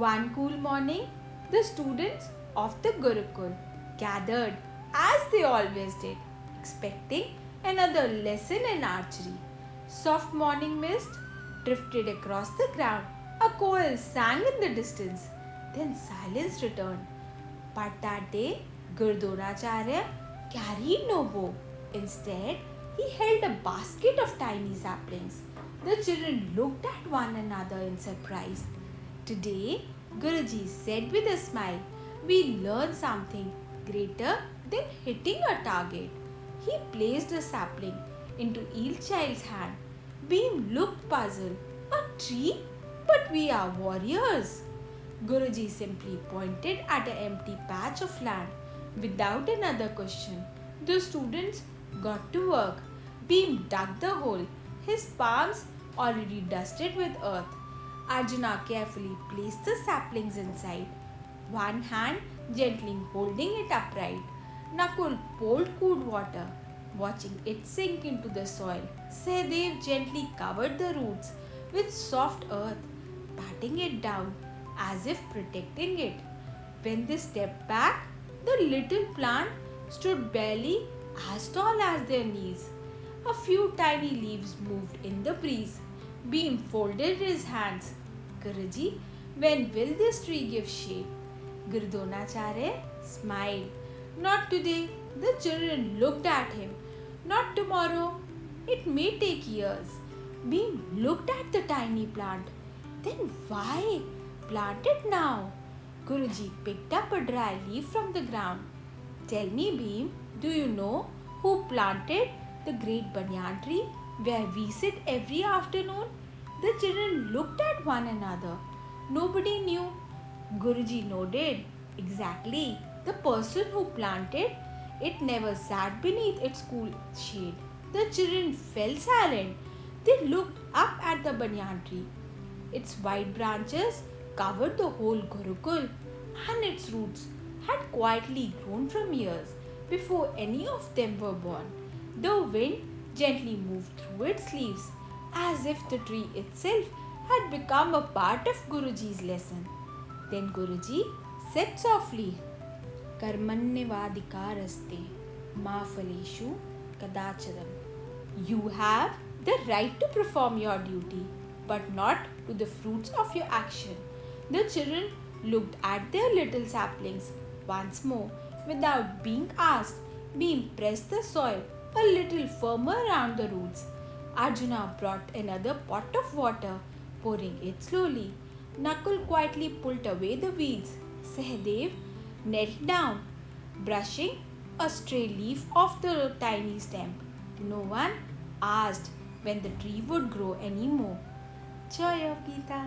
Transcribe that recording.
One cool morning, the students of the Gurukul gathered as they always did, expecting another lesson in archery. Soft morning mist drifted across the ground. A koel sang in the distance. Then silence returned. But that day, Guru Dronacharya carried no bow. Instead, he held a basket of tiny saplings. The children looked at one another in surprise. Today, Guruji said with a smile, we learn something greater than hitting a target. He placed a sapling into each child's hand. Beam looked puzzled. A tree? But we are warriors. Guruji simply pointed at an empty patch of land. Without another question, the students got to work. Beam dug the hole, his palms already dusted with earth. Arjuna carefully placed the saplings inside, one hand gently holding it upright. Nakul poured cold water, watching it sink into the soil. Sahadev gently covered the roots with soft earth, patting it down as if protecting it. When they stepped back, the little plant stood barely as tall as their knees. A few tiny leaves moved in the breeze. Beam folded his hands. Guruji, when will this tree give shade? Guru Dronacharya smiled. Not today. The children looked at him. Not tomorrow. It may take years. Beam looked at the tiny plant. Then why plant it now? Guruji picked up a dry leaf from the ground. Tell me, Beam, do you know who planted the great banyan tree where we sit every afternoon? The children looked at one another. Nobody knew. Guruji nodded. Exactly. The person who planted it never sat beneath its cool shade. The children fell silent. They looked up at the banyan tree. Its white branches covered the whole Gurukul, and its roots had quietly grown from years before any of them were born. The wind gently moved through its leaves as if the tree itself had become a part of Guruji's lesson. Then Guruji said softly, Karmanyavadikaraste ma phaleshu kadachadam. You have the right to perform your duty, but not to the fruits of your action. The children looked at their little saplings once more without being asked. Beam pressed the soil a little firmer around the roots. Arjuna brought another pot of water, pouring it slowly. Nakul quietly pulled away the weeds. Sahadev knelt down, brushing a stray leaf off the tiny stem. No one asked when the tree would grow anymore. Joy of Gita.